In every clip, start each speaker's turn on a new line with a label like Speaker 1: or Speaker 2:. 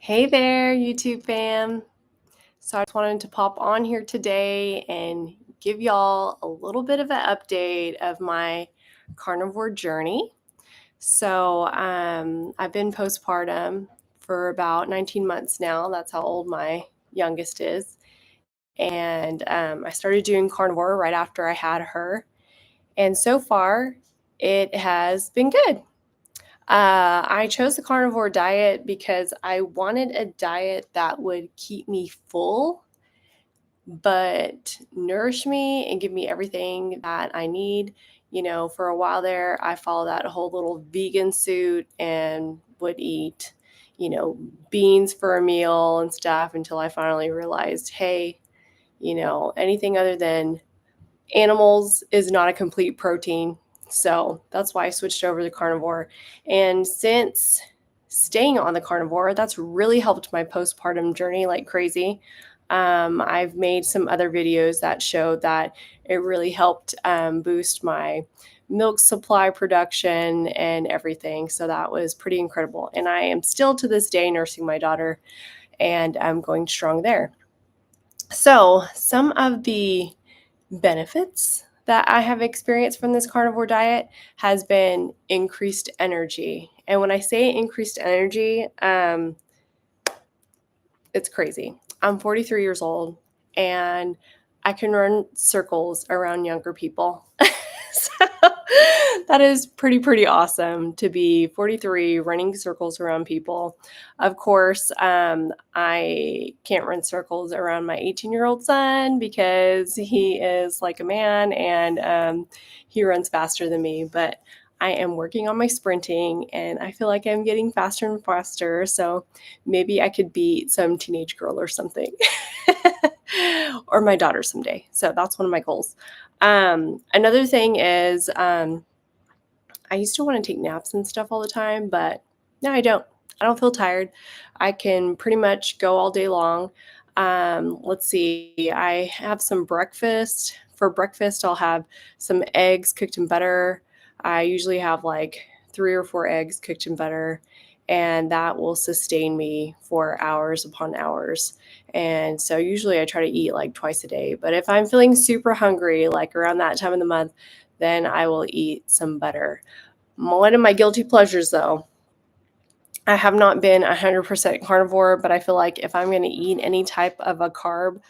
Speaker 1: Hey there, YouTube fam. So I just wanted to pop on here today and give y'all a little bit of an update of my carnivore journey. I've been postpartum for about 19 months now. That's how old my youngest is. And I started doing carnivore right after I had her. And so far, it has been good. I chose the carnivore diet because I wanted a diet that would keep me full, but nourish me and give me everything that I need. For a while there, I followed that whole little vegan suit and would eat, beans for a meal and stuff until I finally realized, hey, anything other than animals is not a complete protein. So that's why I switched over to carnivore. And since staying on the carnivore, that's really helped my postpartum journey like crazy. I've made some other videos that showed that it really helped boost my milk supply production and everything. So that was pretty incredible. And I am still to this day nursing my daughter, and I'm going strong there. So, some of the benefits that I have experienced from this carnivore diet has been increased energy. And when I say increased energy, it's crazy. I'm 43 years old and I can run circles around younger people. So that is pretty awesome to be 43 running circles around people. Of course, I can't run circles around my 18-year-old son because he is like a man and he runs faster than me. But I am working on my sprinting and I feel like I'm getting faster and faster. So maybe I could beat some teenage girl or something. Or my daughter someday. So that's one of my goals. Another thing is I used to want to take naps and stuff all the time, but now I don't. I don't feel tired. I can pretty much go all day long. Let's see. I have some breakfast. For breakfast, I'll have some eggs cooked in butter. I usually have like 3 or 4 eggs cooked in butter, and that will sustain me for hours upon hours. And so usually I try to eat like twice a day. But if I'm feeling super hungry, like around that time of the month, then I will eat some butter. One of my guilty pleasures, though, I have not been 100% carnivore, but I feel like if I'm going to eat any type of a carb,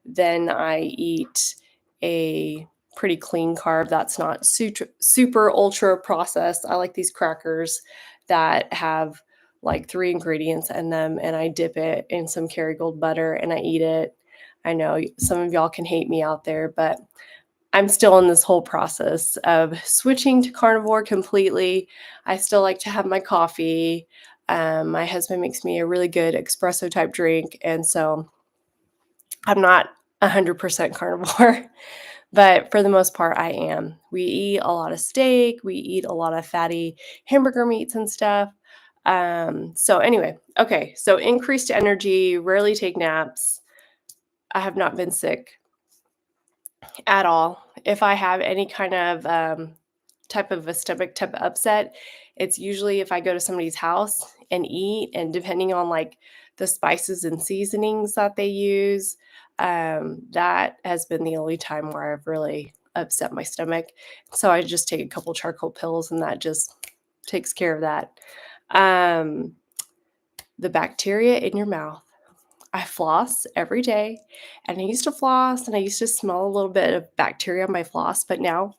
Speaker 1: then I eat a pretty clean carb that's not super ultra processed. I like these crackers that have like 3 ingredients in them, and I dip it in some Kerrygold butter and I eat it. I know some of y'all can hate me out there, but I'm still in this whole process of switching to carnivore completely. I still like to have my coffee. My husband makes me a really good espresso type drink. And so I'm not 100% carnivore, but for the most part, I am. We eat a lot of steak, we eat a lot of fatty hamburger meats and stuff. Anyway, okay, so increased energy, rarely take naps. I have not been sick at all. If I have any kind of type of a stomach type of upset, it's usually if I go to somebody's house and eat, and depending on like the spices and seasonings that they use, that has been the only time where I've really upset my stomach. So I just take a couple charcoal pills, and that just takes care of that. Um, the bacteria in your mouth. I floss every day, and I used to floss and I used to smell a little bit of bacteria on my floss, but now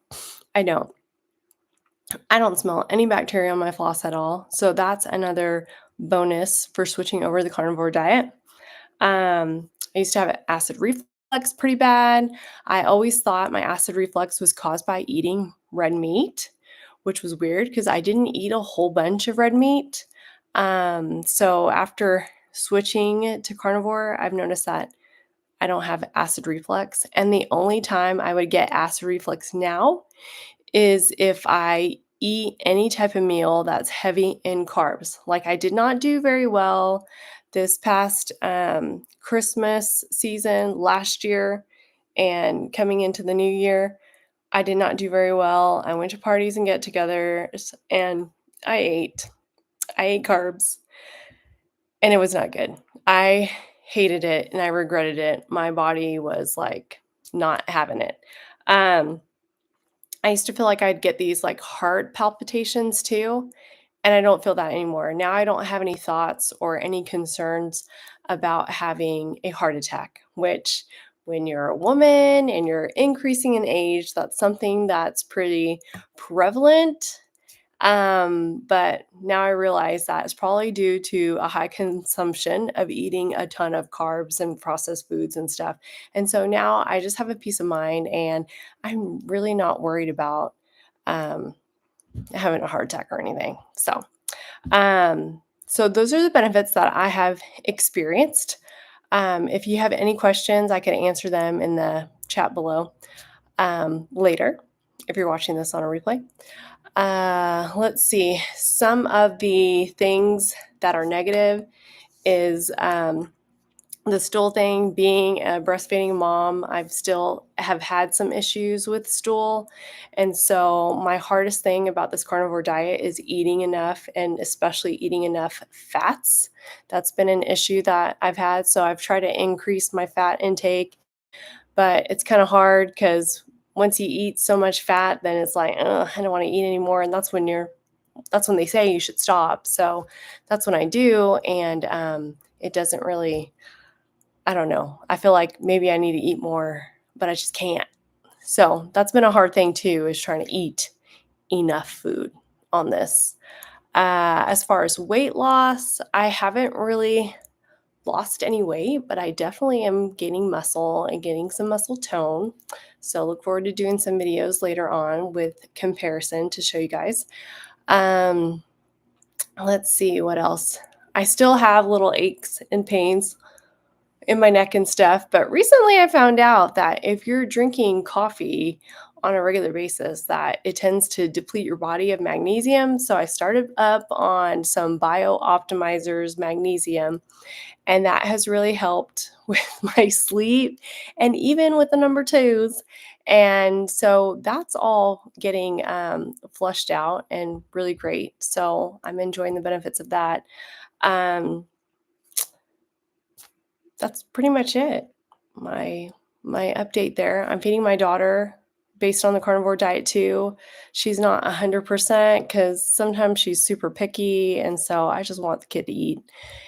Speaker 1: I don't. I don't smell any bacteria on my floss at all. So that's another bonus for switching over the carnivore diet. I used to have acid reflux pretty bad. I always thought my acid reflux was caused by eating red meat, which was weird because I didn't eat a whole bunch of red meat. So after switching to carnivore, I've noticed that I don't have acid reflux. And the only time I would get acid reflux now is if I eat any type of meal that's heavy in carbs. Like I did not do very well this past Christmas season last year, and coming into the new year, I did not do very well. I went to parties and get-togethers, and I ate carbs. and it was not good. I hated it and I regretted it. My body was, like, not having it. Um, I used to feel like I'd get these, like, heart palpitations too, and I don't feel that anymore. Now I don't have any thoughts or any concerns about having a heart attack, which when you're a woman and you're increasing in age, that's something that's pretty prevalent. But now I realize that it's probably due to a high consumption of eating a ton of carbs and processed foods and stuff. And so now I just have a peace of mind and I'm really not worried about um, having a heart attack or anything. So those are the benefits that I have experienced. If you have any questions, I can answer them in the chat below later if you're watching this on a replay. Let's see. Some of the things that are negative is the stool thing. Being a breastfeeding mom, I've still have had some issues with stool. And so my hardest thing about this carnivore diet is eating enough and especially eating enough fats. That's been an issue that I've had. So I've tried to increase my fat intake, but it's kind of hard because once you eat so much fat, then it's like, "Ugh, I don't want to eat anymore." And that's when they say you should stop. So that's when I do. And it doesn't really, I don't know. I feel like maybe I need to eat more, but I just can't. So that's been a hard thing too, is trying to eat enough food on this. As far as weight loss, I haven't really lost any weight, but I definitely am gaining muscle and getting some muscle tone. So look forward to doing some videos later on with comparison to show you guys. Um, let's see what else. I still have little aches and pains in my neck and stuff, but recently I found out that if you're drinking coffee on a regular basis, that it tends to deplete your body of magnesium. So I started up on some Bio Optimizers magnesium, and that has really helped with my sleep and even with the number twos. And so that's all getting flushed out and really great. So I'm enjoying the benefits of that. Um, that's pretty much it. My my update there. I'm feeding my daughter based on the carnivore diet too. She's not 100% because sometimes she's super picky, and so I just want the kid to eat,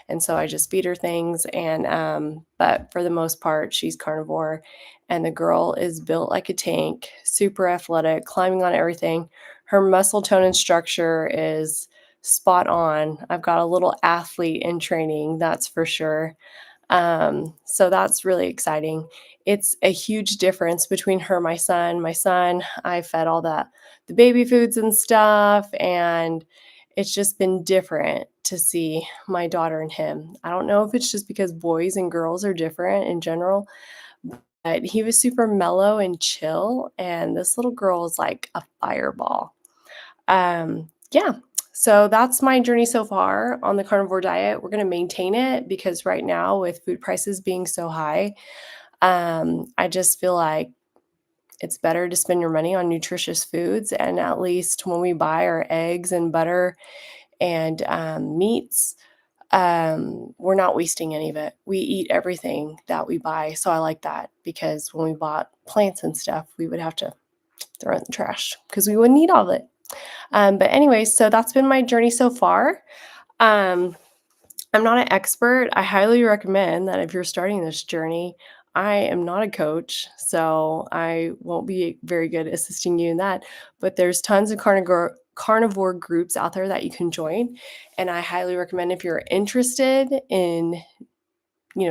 Speaker 1: and so I just feed her things. And but for the most part, she's carnivore, and the girl is built like a tank, super athletic, climbing on everything. Her muscle tone and structure is spot on. I've got a little athlete in training, that's for sure. So that's really exciting. It's a huge difference between her and my son. My son, I fed all the baby foods and stuff, and it's just been different to see my daughter and him. I don't know if it's just because boys and girls are different in general, but he was super mellow and chill, and this little girl is like a fireball. Yeah. So that's my journey so far on the carnivore diet. We're going to maintain it because right now, with food prices being so high, I just feel like it's better to spend your money on nutritious foods. And at least when we buy our eggs and butter and meats, we're not wasting any of it. We eat everything that we buy. So I like that because when we bought plants and stuff, we would have to throw it in the trash because we wouldn't eat all of it. But anyways, so that's been my journey so far. Um, I'm not an expert. I highly recommend that if you're starting this journey, I am not a coach, so I won't be very good at assisting you in that. But there's tons of carnivore groups out there that you can join, and I highly recommend if you're interested in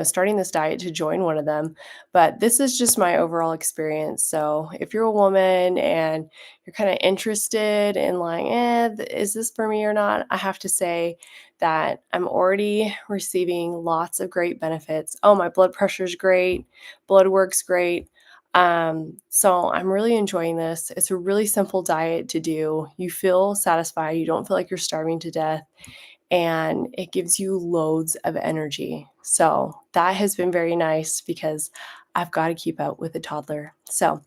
Speaker 1: starting this diet to join one of them. But this is just my overall experience. So if you're a woman and you're kind of interested in like, is this for me or not? I have to say that I'm already receiving lots of great benefits. Oh, my blood pressure's great, blood work's great. So I'm really enjoying this. It's a really simple diet to do. You feel satisfied. You don't feel like you're starving to death, and it gives you loads of energy. So that has been very nice because I've got to keep up with a toddler. So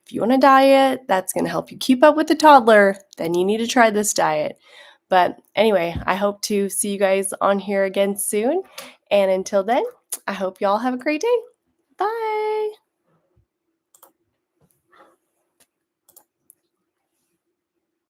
Speaker 1: if you want a diet that's going to help you keep up with the toddler, then you need to try this diet. But anyway, I hope to see you guys on here again soon. And until then, I hope y'all have a great day. Bye.